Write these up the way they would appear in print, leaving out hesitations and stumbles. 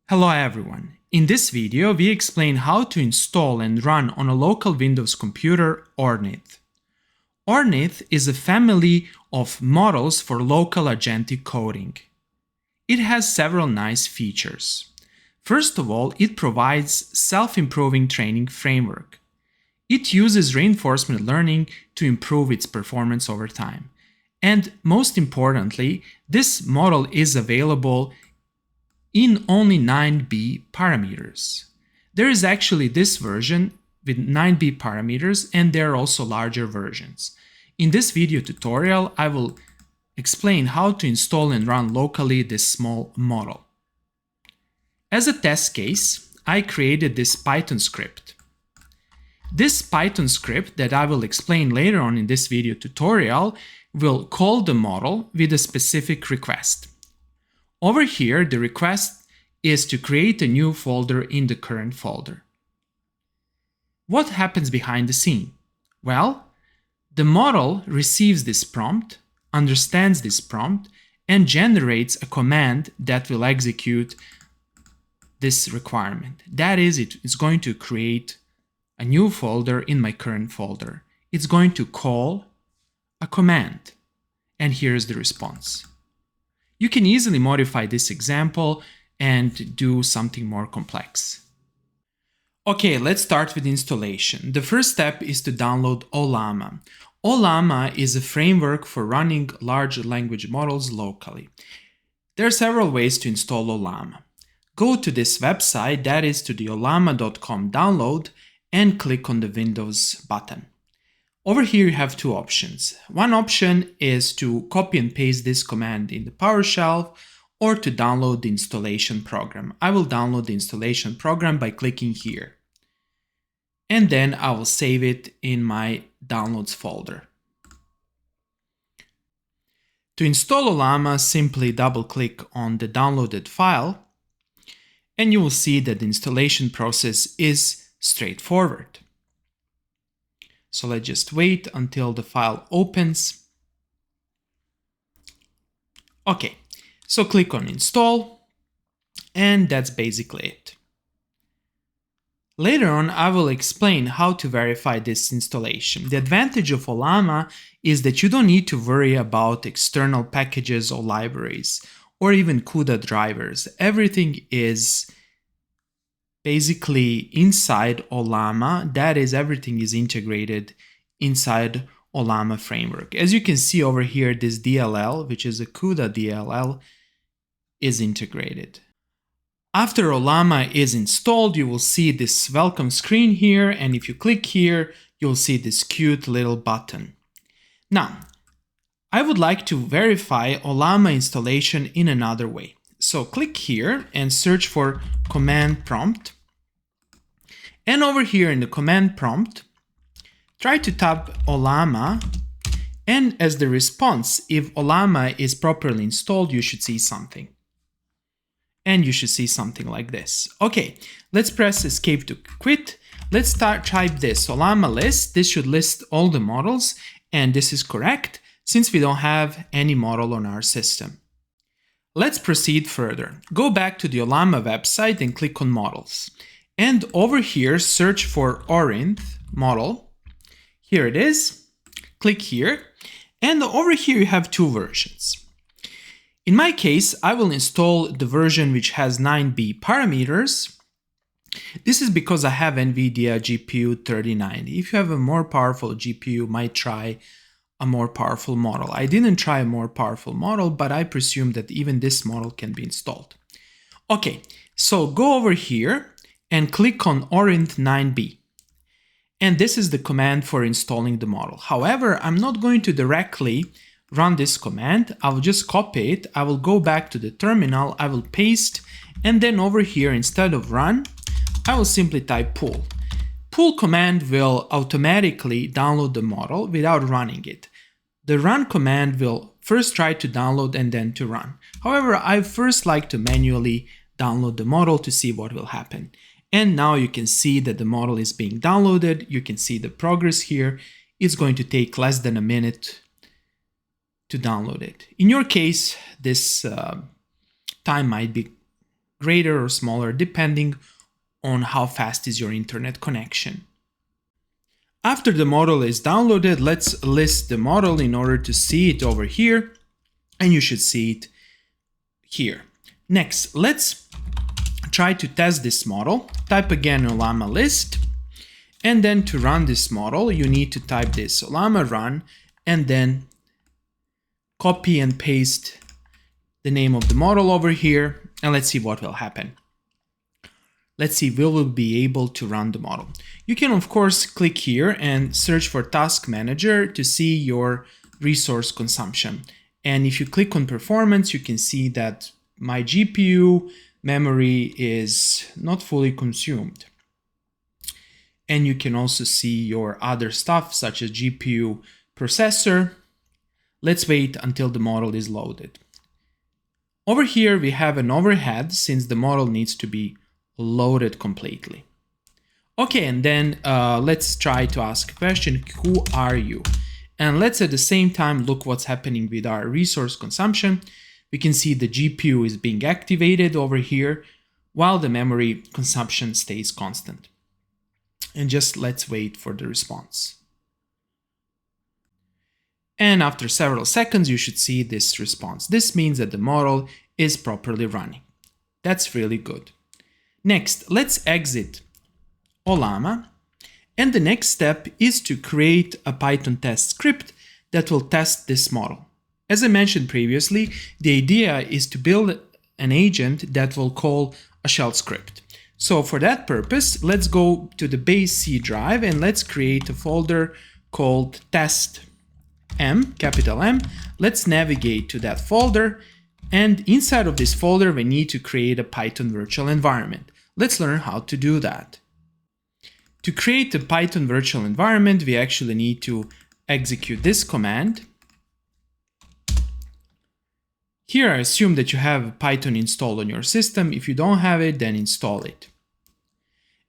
Hello everyone. In this video, we explain how to install and run on a local Windows computer Ornith. Ornith is a family of models for local agentic coding. It has several nice features. First of all, it provides self-improving training framework. It uses reinforcement learning to improve its performance over time. And most importantly, this model is available in only 9B parameters. There is actually this version with 9B parameters, and there are also larger versions. In this video tutorial, I will explain how to install and run locally this small model. As a test case, I created this Python script. This Python script that I will explain later on in this video tutorial will call the model with a specific request. Over here, the request is to create a new folder in the current folder. What happens behind the scene? Well, the model receives this prompt, understands this prompt, and generates a command that will execute this requirement. That is, it is going to create a new folder in my current folder. It's going to call a command, and here's the response. You can easily modify this example and do something more complex. Okay, let's start with installation. The first step is to download Ollama. Ollama is a framework for running large language models locally. There are several ways to install Ollama. Go to this website, that is to the ollama.com download, and click on the Windows button. Over here you have two options. One option is to copy and paste this command in the PowerShell or to download the installation program. I will download the installation program by clicking here. And then I will save it in my downloads folder. To install Ollama, simply double-click on the downloaded file and you will see that the installation process is straightforward. So let's just wait until the file opens. Okay, so click on install, and that's basically it. Later on, I will explain how to verify this installation. The advantage of Ollama is that you don't need to worry about external packages or libraries, or even CUDA drivers. Everything is basically inside Ollama, that is, everything is integrated inside Ollama framework. As you can see over here, this DLL, which is a CUDA DLL, is integrated. After Ollama is installed, you will see this welcome screen here, and if you click here, you'll see this cute little button. Now, I would like to verify Ollama installation in another way. So click here and search for command prompt. And over here in the command prompt, try to type Ollama, and as the response, if Ollama is properly installed, you should see something. And you should see something like this. Okay, let's press escape to quit. Let's type this Ollama list. This should list all the models, and this is correct since we don't have any model on our system. Let's proceed further. Go back to the Ollama website and click on models. And over here, search for Ornith model. Here it is. Click here. And over here, you have two versions. In my case, I will install the version which has 9B parameters. This is because I have NVIDIA GPU 3090. If you have a more powerful GPU, you might try a more powerful model. I didn't try a more powerful model, but I presume that even this model can be installed. Okay, so go over here and click on Ornith 9B. And this is the command for installing the model. However, I'm not going to directly run this command. I will just copy it. I will go back to the terminal. I will paste. And then over here, instead of run, I will simply type pull. Pull command will automatically download the model without running it. The run command will first try to download and then to run. However, I first like to manually download the model to see what will happen. And now you can see that the model is being downloaded. You can see the progress here. It's going to take less than a minute to download it. In your case, this time might be greater or smaller depending on how fast is your internet connection. After the model is downloaded, let's list the model in order to see it over here, and you should see it here. Next, let's try to test this model. Type again Ollama list, and then to run this model, you need to type this Ollama run, and then copy and paste the name of the model over here, and let's see what will happen. Let's see if we will be able to run the model. You can of course click here and search for Task Manager to see your resource consumption. And if you click on performance, you can see that my GPU memory is not fully consumed. And you can also see your other stuff such as GPU processor. Let's wait until the model is loaded. Over here we have an overhead since the model needs to be loaded completely. Okay, and then let's try to ask a question, who are you? And let's at the same time look what's happening with our resource consumption. We can see the GPU is being activated over here while the memory consumption stays constant. And just let's wait for the response. And after several seconds, you should see this response. This means that the model is properly running. That's really good. Next, let's exit Ollama. And the next step is to create a Python test script that will test this model. As I mentioned previously, the idea is to build an agent that will call a shell script. So for that purpose, let's go to the base C drive and let's create a folder called test M, capital M. Let's navigate to that folder, and inside of this folder we need to create a Python virtual environment. Let's learn how to do that. To create a Python virtual environment, we actually need to execute this command. Here I assume that you have Python installed on your system. If you don't have it, then install it.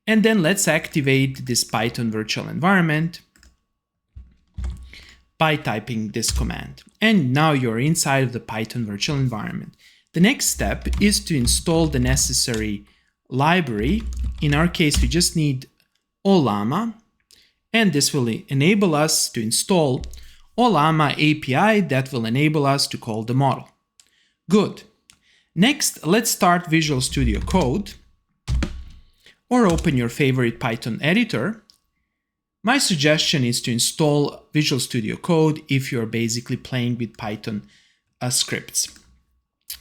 And then let's activate this Python virtual environment by typing this command. And now you're inside of the Python virtual environment. The next step is to install the necessary library. In our case, we just need Ollama, and this will enable us to install Ollama API that will enable us to call the model. Good. Next, let's start Visual Studio Code or open your favorite Python editor. My suggestion is to install Visual Studio Code if you're basically playing with Python scripts.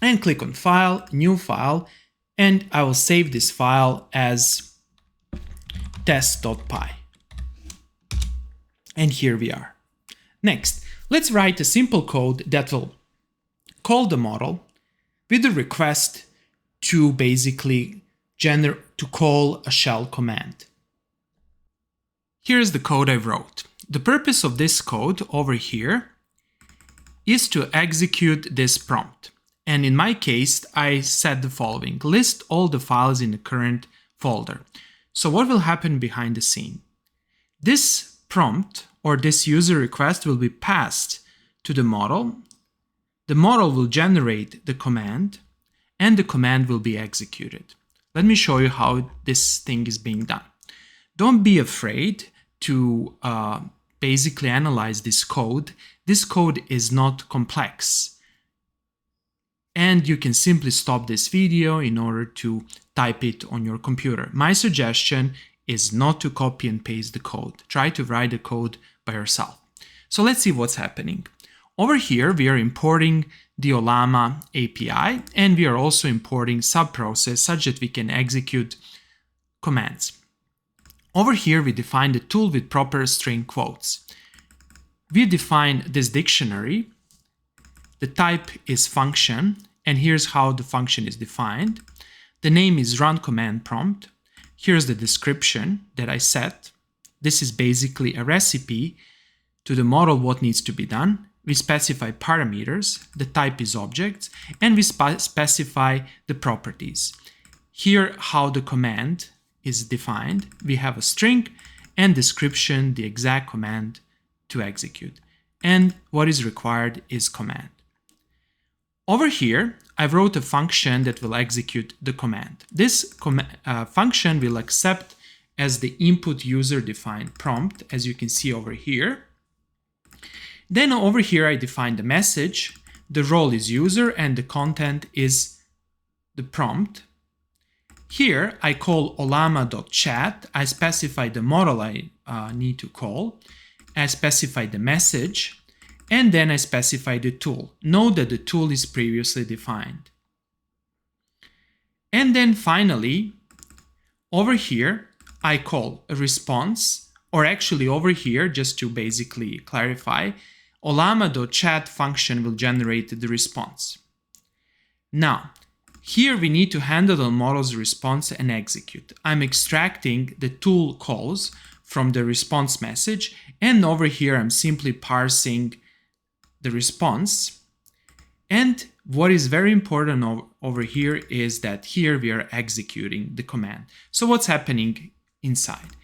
And click on File, New File, and I will save this file as test.py. And here we are. Next, let's write a simple code that will call the model with a request to basically call a shell command. Here's the code I wrote. The purpose of this code over here is to execute this prompt. And in my case, I said the following: list all the files in the current folder. So what will happen behind the scene? This prompt or this user request will be passed to the model. The model will generate the command, and the command will be executed. Let me show you how this thing is being done. Don't be afraid to basically analyze this code. This code is not complex. And you can simply stop this video in order to type it on your computer. My suggestion is not to copy and paste the code. Try to write the code by yourself. So let's see what's happening. Over here, we are importing the Ollama API, and we are also importing subprocess such that we can execute commands. Over here, we define the tool with proper string quotes. We define this dictionary. The type is function, and here's how the function is defined. The name is run command prompt. Here's the description that I set. This is basically a recipe to the model what needs to be done. We specify parameters, the type is objects, and we specify the properties. Here how the command is defined. We have a string and description, the exact command to execute. And what is required is command. Over here, I wrote a function that will execute the command. This function will accept as the input user-defined prompt, as you can see over here. Then over here I define the message, the role is user, and the content is the prompt. Here I call olama.chat, I specify the model I need to call, I specify the message, and then I specify the tool. Note that the tool is previously defined. And then finally, over here, I call a response, or actually over here, just to basically clarify, olama.chat function will generate the response. Now, here we need to handle the model's response and execute. I'm extracting the tool calls from the response message, and over here I'm simply parsing the response. And what is very important over here is that here we are executing the command. So what's happening inside?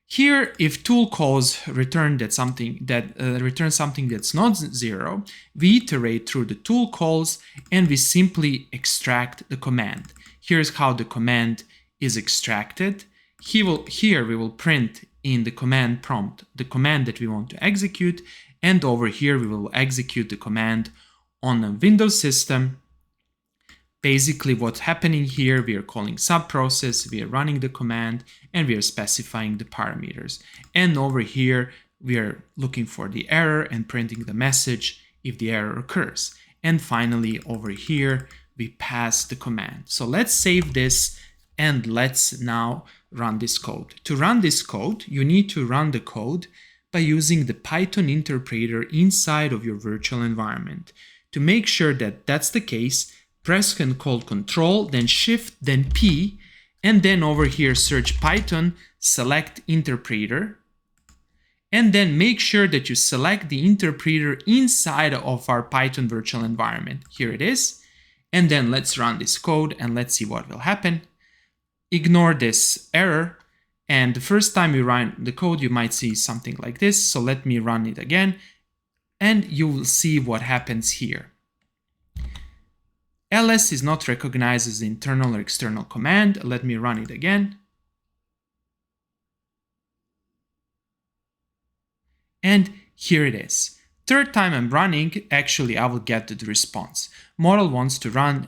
Here, if tool calls return something that's not 0, we iterate through the tool calls and we simply extract the command. Here's how the command is extracted. Here we will print in the command prompt the command that we want to execute, and over here we will execute the command on a Windows system. Basically what's happening here, we are calling subprocess, we are running the command, and we are specifying the parameters. And over here, we are looking for the error and printing the message if the error occurs. And finally, over here, we pass the command. So let's save this and let's now run this code. To run this code, you need to run the code by using the Python interpreter inside of your virtual environment. To make sure that that's the case, press and hold Control, then Shift, then P, and then over here search Python, select interpreter, and then make sure that you select the interpreter inside of our Python virtual environment. Here it is. And then let's run this code and let's see what will happen. Ignore this error. And the first time you run the code, you might see something like this. So let me run it again and you will see what happens here. ls is not recognized as the internal or external command. Let me run it again. And here it is. Third time I'm running, actually I will get the response. Model wants to run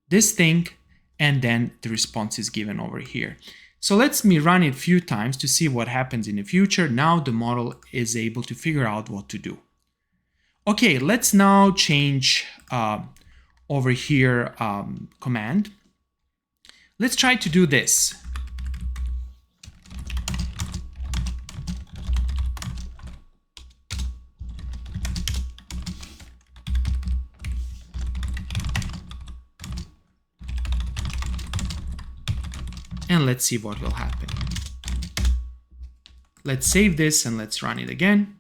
this thing and then the response is given over here. So let me run it a few times to see what happens in the future. Now the model is able to figure out what to do. Okay, let's now change over here command. Let's try to do this. And let's see what will happen. Let's save this and let's run it again.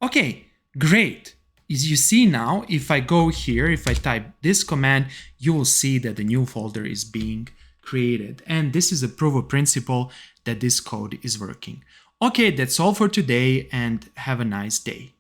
Okay, great. As you see now, if I go here, if I type this command, you will see that the new folder is being created. And this is a proof of principle that this code is working. Okay, that's all for today and have a nice day.